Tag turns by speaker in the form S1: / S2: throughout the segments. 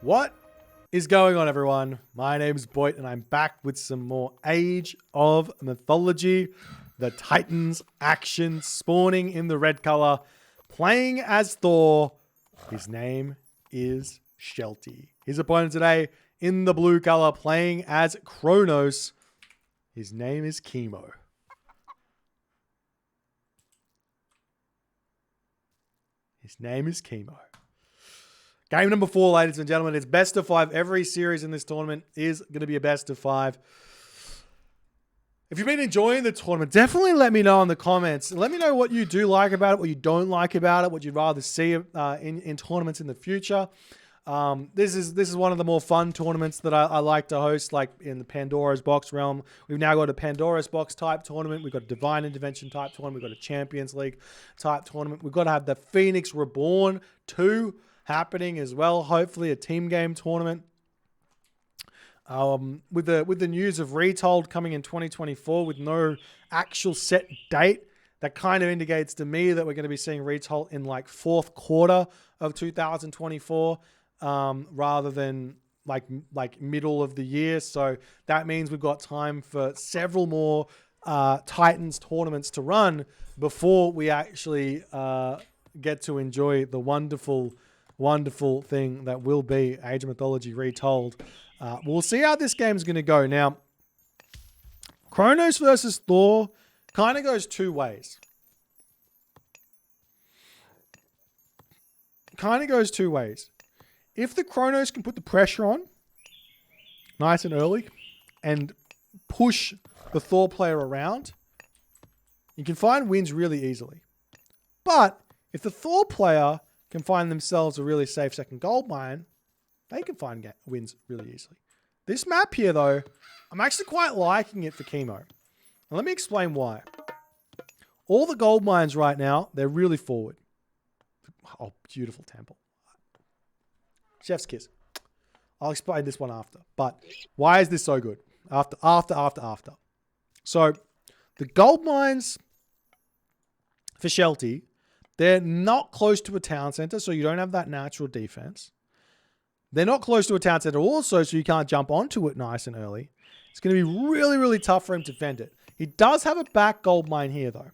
S1: What is going on, everyone? My name is Boit, and I'm back with some more Age of Mythology. The Titans action spawning in the red color, playing as Thor. His name is Shelty. His opponent today in the blue color, playing as Kronos. His name is Kimo. His name is Kimo. Game number 4, ladies and gentlemen. It's best of 5. Every series in this tournament is going to be a best of 5. If you've been enjoying the tournament, definitely let me know in the comments. Let me know what you do like about it, what you don't like about it, what you'd rather see in tournaments in the future. This is one of the more fun tournaments that I like to host, like in the Pandora's Box realm. We've now got a Pandora's Box type tournament. We've got a Divine Intervention type tournament. We've got a Champions League type tournament. We've got to have the Phoenix Reborn 2 happening as well. Hopefully a team game tournament. With the news of Retold coming in 2024 with no actual set date, that kind of indicates to me that we're going to be seeing Retold in like fourth quarter of 2024 rather than like middle of the year. So that means we've got time for several more Titans tournaments to run before we actually get to enjoy the wonderful thing that will be Age of Mythology Retold. We'll see how this game's going to go. Now, Kronos versus Thor kind of goes two ways. If the Kronos can put the pressure on nice and early and push the Thor player around, you can find wins really easily. But if the Thor player can find themselves a really safe second gold mine, they can find wins really easily. This map here, though, I'm actually quite liking it for Kimo. And let me explain why. All the gold mines right now, they're really forward. Oh, beautiful temple. Chef's kiss. I'll explain this one after. But why is this so good? After. So, the gold mines for Shelty, they're not close to a town center, so you don't have that natural defense. They're not close to a town center also, so you can't jump onto it nice and early. It's going to be really, really tough for him to defend it. He does have a back gold mine here, though.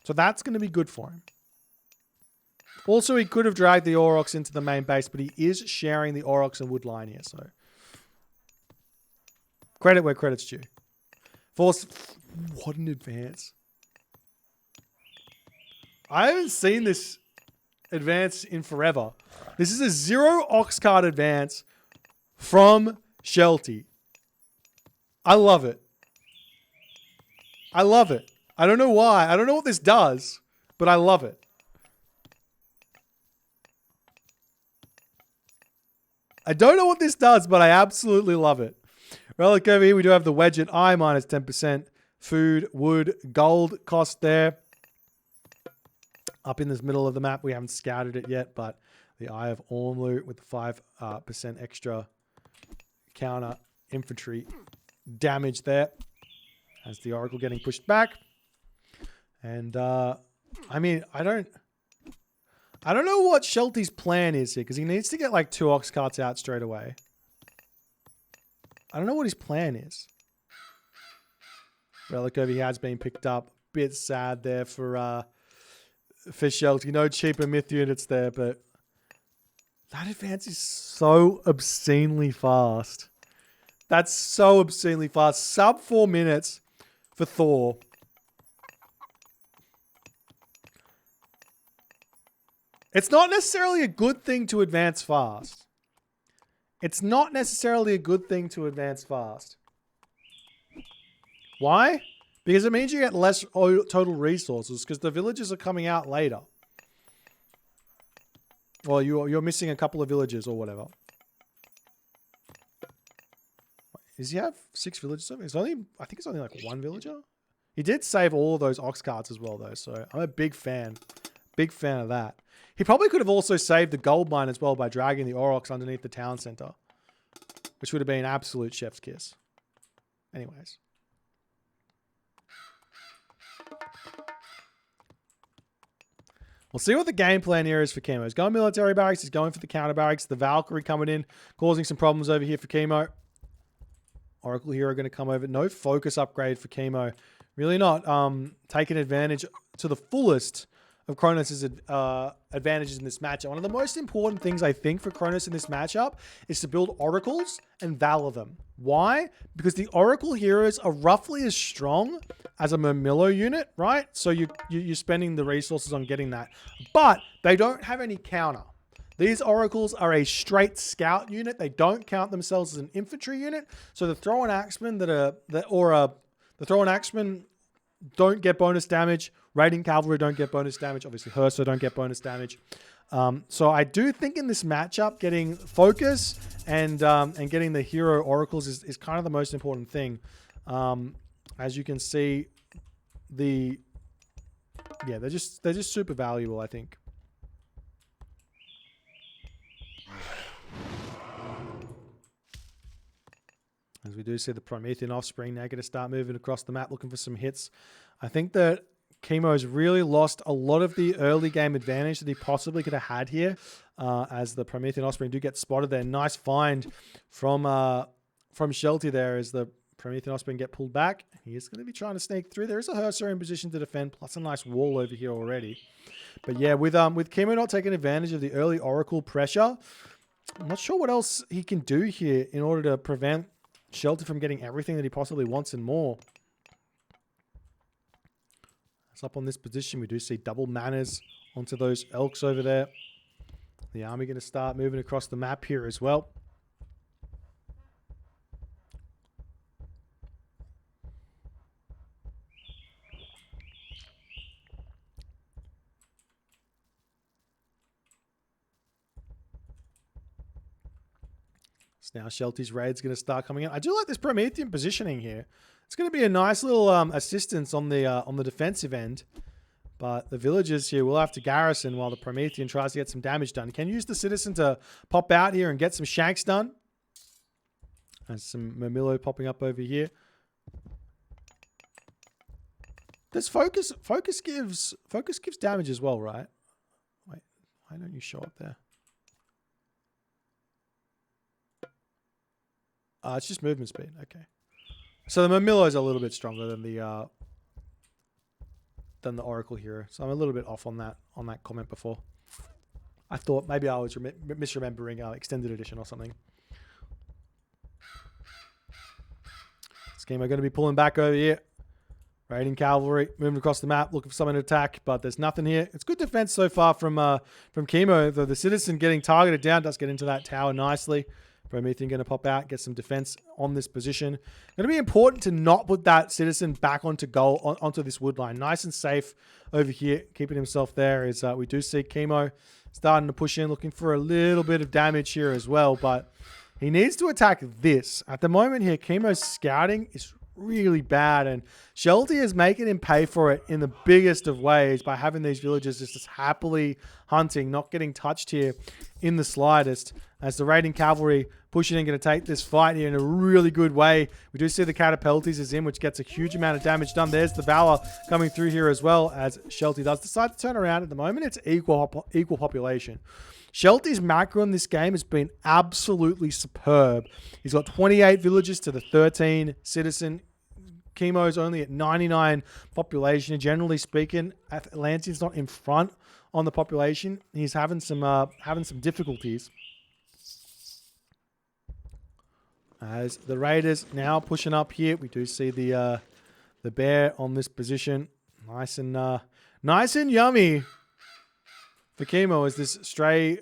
S1: So that's going to be good for him. Also, he could have dragged the Aurochs into the main base, but he is sharing the Aurochs and wood line here, so credit where credit's due. What an advance. I haven't seen this advance in forever. This is a 0 Ox card advance from Shelty. I love it. I don't know why. I don't know what this does, but I love it. I don't know what this does, but I absolutely love it. Relic over here, we do have the Wedge at I minus 10%. Food, wood, gold cost there. Up in this middle of the map, we haven't scouted it yet, but the Eye of Ormlu with the 5% extra counter infantry damage there. As the Oracle getting pushed back. And, I mean, I don't know what Shelty's plan is here, because he needs to get like 2 Ox carts out straight away. I don't know what his plan is. Relic over here has been picked up. Bit sad there for Shelty. No cheaper myth units there, but that advance is so obscenely fast. That's so obscenely fast. Sub 4 minutes for Thor. It's not necessarily a good thing to advance fast. Why? Because it means you get less total resources because the villages are coming out later. Well, you're missing a couple of villages or whatever. Does he have 6 villages? I think it's only like 1 villager. He did save all of those Ox carts as well, though, so I'm a big fan. Big fan of that. He probably could have also saved the gold mine as well by dragging the Aurochs underneath the town center, which would have been absolute chef's kiss. Anyways. We'll see what the game plan here is for Kimo. He's going military barracks. He's going for the counter barracks. The Valkyrie coming in, causing some problems over here for Kimo. Oracle Hero going to come over. No focus upgrade for Kimo. Really not taking advantage to the fullest of Kronos' advantages in this matchup. One of the most important things I think for Kronos in this matchup is to build oracles and valor them. Why? Because the oracle heroes are roughly as strong as a Murmillo unit, right? So you're spending the resources on getting that. But they don't have any counter. These oracles are a straight scout unit. They don't count themselves as an infantry unit. So the throw and axemen the throw and axemen don't get bonus damage. Raiding cavalry don't get bonus damage. Obviously, Herso don't get bonus damage. So I do think in this matchup, getting focus and getting the hero oracles is kind of the most important thing. As you can see, they're just super valuable, I think. As we do see the Promethean offspring now going to start moving across the map looking for some hits. I think that Kimo's really lost a lot of the early game advantage that he possibly could have had here, as the Promethean offspring do get spotted there. Nice find from Shelty there as the Promethean offspring get pulled back. He is going to be trying to sneak through. There is a Herso in position to defend, plus a nice wall over here already. But yeah, with Kimo not taking advantage of the early oracle pressure, I'm not sure what else he can do here in order to prevent Shelty from getting everything that he possibly wants and more. It's up on this position. We do see double manners onto those elks over there. The army going to start moving across the map here as well. So now Shelty's raid's going to start coming in. I do like this Promethean positioning here. It's going to be a nice little assistance on the defensive end. But the villagers here will have to garrison while the Promethean tries to get some damage done. Can use the citizen to pop out here and get some shanks done. There's some Murmillo popping up over here. Does focus gives damage as well, right? Wait, why don't you show up there? It's just movement speed. Okay. So the Murmillo is a little bit stronger than the Oracle Hero. So I'm a little bit off on that comment before. I thought maybe I was misremembering Extended Edition or something. Kimo going to be pulling back over here. Raiding cavalry, moving across the map, looking for someone to attack, but there's nothing here. It's good defense so far from Kimo. Though the citizen getting targeted down does get into that tower nicely. Promethean going to pop out, get some defense on this position. Going to be important to not put that citizen back onto goal, onto this wood line. Nice and safe over here, keeping himself there. Is we do see Kimo starting to push in, looking for a little bit of damage here as well, but he needs to attack this. At the moment here, Kimo's scouting is really bad, and Shelty is making him pay for it in the biggest of ways by having these villagers just happily hunting, not getting touched here in the slightest. As the raiding cavalry pushing in, going to take this fight here in a really good way. We do see the Catapultes is in, which gets a huge amount of damage done. There's the Valor coming through here as well, as Shelty does decide to turn around. At the moment, it's equal population. Shelty's macro in this game has been absolutely superb. He's got 28 villagers to the 13 citizen. Kimo's only at 99 population. Generally speaking, Atlantean's not in front on the population. He's having some difficulties. As the Raiders now pushing up here, we do see the bear on this position, nice and yummy for Kimo. As this stray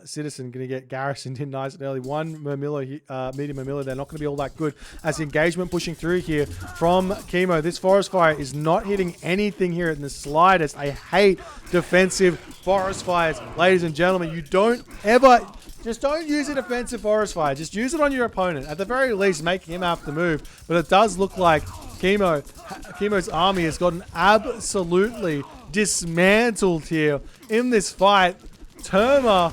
S1: citizen going to get garrisoned in nice and early. One Murmillo, medium Murmillo, they're not going to be all that good. As the engagement pushing through here from Kimo, this forest fire is not hitting anything here in the slightest. I hate defensive forest fires, ladies and gentlemen. You don't ever. Just don't use a defensive forest fire. Just use it on your opponent. At the very least, making him have to move. But it does look like Kimo's army has gotten absolutely dismantled here in this fight. Terma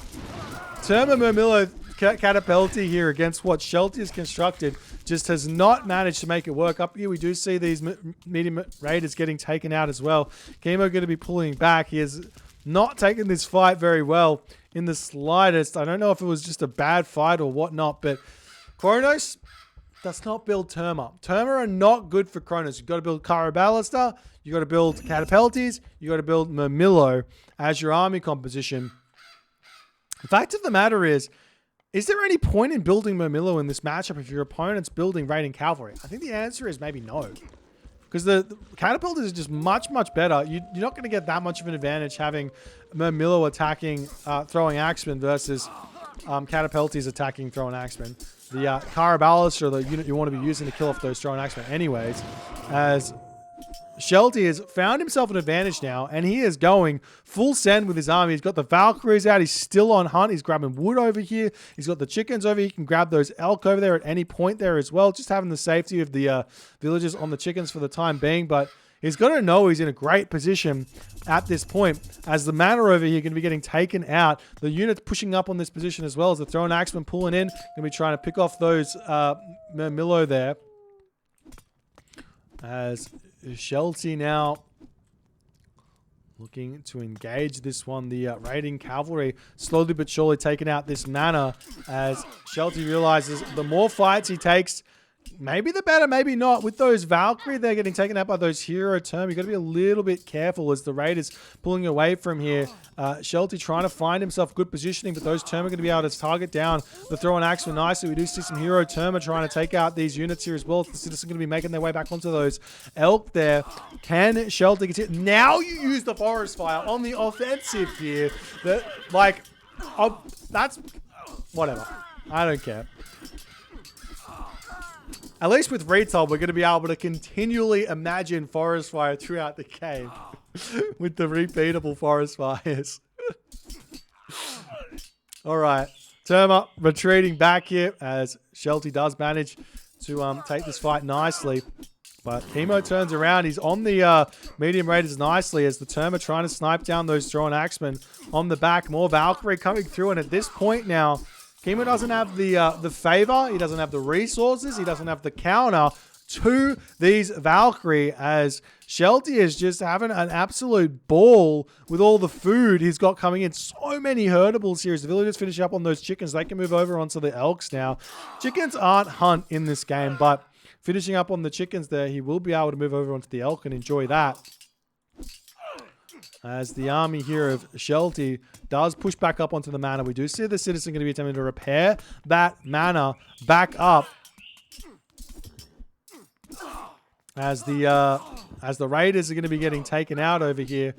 S1: Murmillo Catapulte here against what Shelty has constructed just has not managed to make it work. Up here, we do see these medium raiders getting taken out as well. Kimo going to be pulling back. He has not taking this fight very well in the slightest. I don't know if it was just a bad fight or whatnot, but Kronos does not build Terma. Terma are not good for Kronos. You've got to build Caraballister, you've got to build Catapeltes, you've got to build Murmillo as your army composition. The fact of the matter is there any point in building Murmillo in this matchup if your opponent's building Raiding Cavalry? I think the answer is maybe no. Because the Catapult is just much, much better. You're not going to get that much of an advantage having Murmillo attacking throwing axemen versus Catapeltes attacking throwing axemen. The Caraballis are the unit you want to be using to kill off those throwing axemen anyways. As Shelty has found himself an advantage now, and he is going full send with his army. He's got the Valkyries out. He's still on hunt. He's grabbing wood over here. He's got the chickens over here. He can grab those elk over there at any point there as well. Just having the safety of the villagers on the chickens for the time being. But he's got to know he's in a great position at this point, as the mana over here going to be getting taken out. The unit's pushing up on this position as well as the throwing axeman pulling in. Going to be trying to pick off those Murmillo there. As Shelty now looking to engage this one. The raiding cavalry slowly but surely taking out this mana, as Shelty realizes the more fights he takes, maybe the better, maybe not. With those Valkyrie, they're getting taken out by those hero term. You've got to be a little bit careful as the raid is pulling away from here. Shelty trying to find himself good positioning, but those term are going to be able to target down the throw and axeman nicely. We do see some hero term trying to take out these units here as well. The citizens are going to be making their way back onto those elk there. Can Shelty get it? Now you use the forest fire on the offensive here. That's whatever. I don't care. At least with Retail, we're going to be able to continually imagine forest fire throughout the game with the repeatable forest fires. All right. Terma retreating back here as Shelty does manage to take this fight nicely. But Kimo turns around. He's on the medium raiders nicely as the Terma trying to snipe down those throwing axemen on the back. More Valkyrie coming through. And at this point now, Kimo doesn't have the favor. He doesn't have the resources. He doesn't have the counter to these Valkyrie, as Shelty is just having an absolute ball with all the food he's got coming in. So many herdables here. As the villagers finish up on those chickens, they can move over onto the elks now. Chickens aren't hunt in this game, but finishing up on the chickens there, he will be able to move over onto the elk and enjoy that. As the army here of Shelty does push back up onto the mana, we do see the citizen going to be attempting to repair that mana back up. As the raiders are going to be getting taken out over here.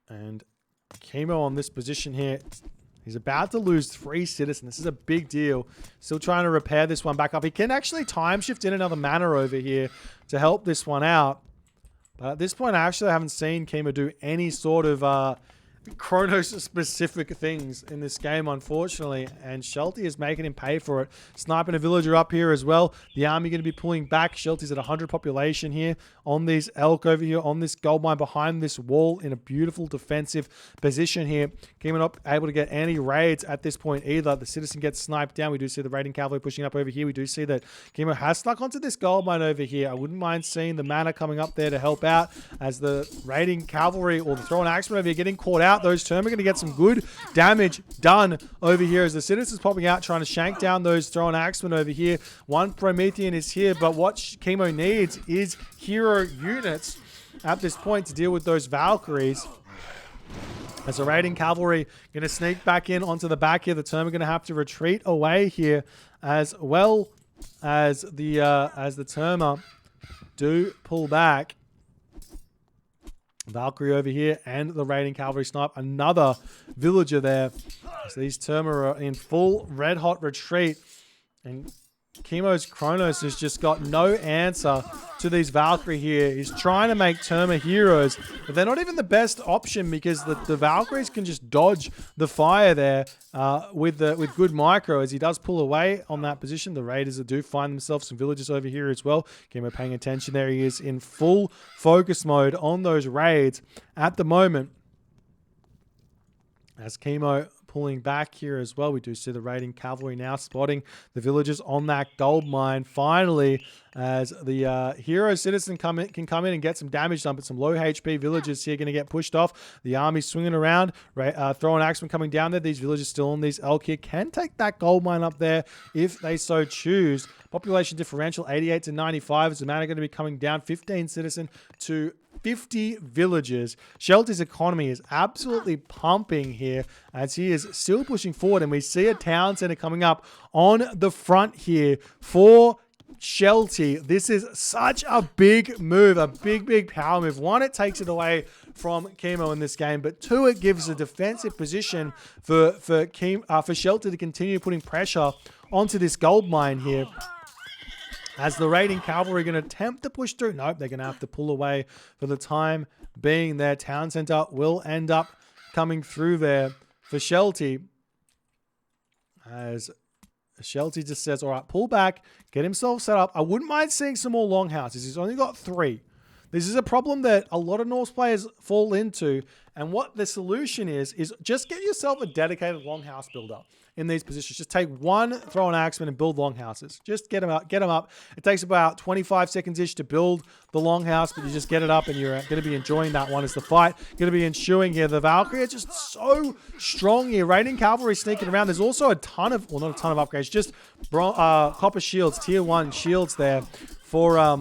S1: And Kimo on this position here. He's about to lose 3 citizens. This is a big deal. Still trying to repair this one back up. He can actually time shift in another mana over here to help this one out. But at this point, I actually haven't seen Kimo do any sort of Kronos-specific things in this game, unfortunately. And Shelty is making him pay for it. Sniping a villager up here as well. The army going to be pulling back. Shelty's at 100 population here on these elk over here, on this gold mine behind this wall in a beautiful defensive position here. Kimo not able to get any raids at this point either. The citizen gets sniped down. We do see the raiding cavalry pushing up over here. We do see that Kimo has stuck onto this gold mine over here. I wouldn't mind seeing the mana coming up there to help out, as the raiding cavalry or the throwing axemen over here getting caught out. Those term are going to get some good damage done over here as the citizens popping out, trying to shank down those throwing axemen over here. One Promethean is here, but what Kimo needs is hero units at this point to deal with those Valkyries. As the raiding cavalry going to sneak back in onto the back here, the term are going to have to retreat away here, as well as the Terma do pull back. Valkyrie over here and the raiding cavalry snipe another villager there. So these Terma are in full red hot retreat, and Kimo's Kronos has just got no answer to these Valkyrie here. He's trying to make Terma heroes, but they're not even the best option, because the Valkyries can just dodge the fire there with good micro, as he does pull away on that position. The raiders do find themselves some villagers over here as well. Kimo paying attention there. He is in full focus mode on those raids at the moment, as Kimo pulling back here as well. We do see the raiding cavalry now spotting the villagers on that gold mine. Finally, as the hero citizen can come in and get some damage done, but some low HP villagers here going to get pushed off. The army swinging around, throwing axemen coming down there. These villagers still on these elk here can take that gold mine up there if they so choose. Population differential 88 to 95 is the amount going to be coming down. 15 citizen to 50 villagers. Shelty's economy is absolutely pumping here as he is still pushing forward, and we see a town center coming up on the front here for Shelty. This is such a big move, a big power move. One, it takes it away from Kimo in this game, but two, it gives a defensive position for Shelty to continue putting pressure onto this gold mine here. As the raiding cavalry going to attempt to push through. Nope, they're going to have to pull away for the time being. Their town center will end up coming through there for Shelty. As Shelty just says, all right, pull back, get himself set up. I wouldn't mind seeing some more longhouses. He's only got 3. This is a problem that a lot of Norse players fall into. And what the solution is just get yourself a dedicated longhouse builder in these positions. Just take one throw an axeman and build longhouses. Just get them up. It takes about 25 seconds-ish to build the longhouse, but you just get it up and you're going to be enjoying that one as the fight going to be ensuing here. The Valkyrie are just so strong here. Raiding cavalry sneaking around. There's also a ton of, well, not a ton of upgrades, just copper shields, tier 1 shields there for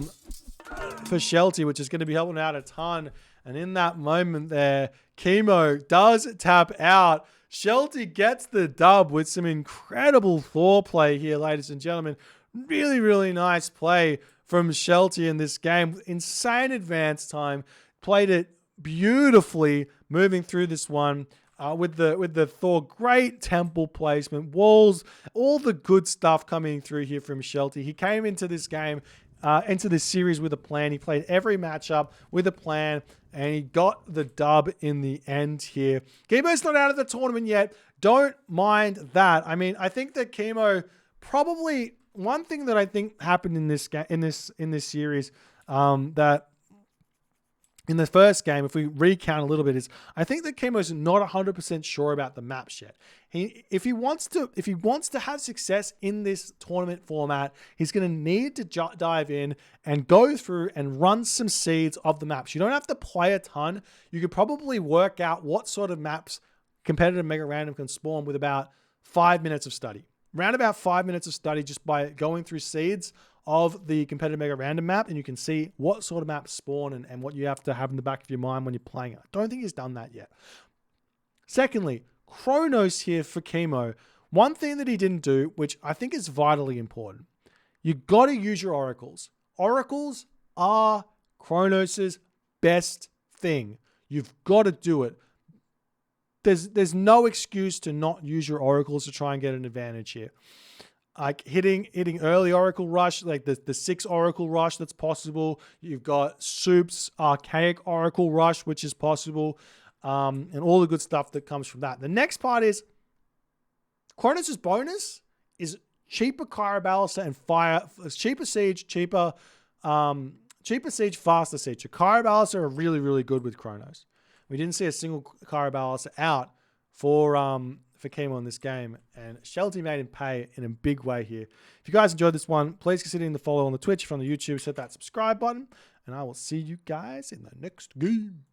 S1: Shelty, which is going to be helping out a ton. And in that moment there, Kimo does tap out. Shelty gets the dub with some incredible Thor play here, ladies and gentlemen. Really nice play from Shelty in this game. Insane advance time. Played it beautifully, moving through this one with the Thor. Great temple placement, walls, all the good stuff coming through here from Shelty. He came into this game, into this series with a plan. He played every matchup with a plan, and he got the dub in the end here. Kimo's not out of the tournament yet. Don't mind that. I mean, I think that Kimo probably, one thing that I think happened in this series, that in the first game, if we recount a little bit, is I think that Kimo's not 100% sure about the maps yet. If he wants to have success in this tournament format, he's going to need to dive in and go through and run some seeds of the maps. You don't have to play a ton. You could probably work out what sort of maps competitive mega random can spawn with about 5 minutes of study. Around about 5 minutes of study just by going through seeds of the competitive mega random map, and you can see what sort of maps spawn and what you have to have in the back of your mind when you're playing it. I don't think he's done that yet. Secondly, Kronos here for Kimo. One thing that he didn't do, which I think is vitally important, you got to use your oracles. Oracles are Kronos's best thing. You've got to do it. There's no excuse to not use your oracles to try and get an advantage here. Like hitting early Oracle Rush, like the 6 Oracle Rush that's possible. You've got Soup's Archaic Oracle Rush, which is possible, and all the good stuff that comes from that. The next part is Kronos' bonus is cheaper Kyra Ballaster and fire, cheaper siege, cheaper siege, faster siege. So Kyra Ballaster are really good with Kronos. We didn't see a single Kyra Ballaster out for Kimo in this game, and Shelty made him pay in a big way here. If you guys enjoyed this one, please consider hitting the follow on the Twitch, from the YouTube, hit that subscribe button, and I will see you guys in the next game.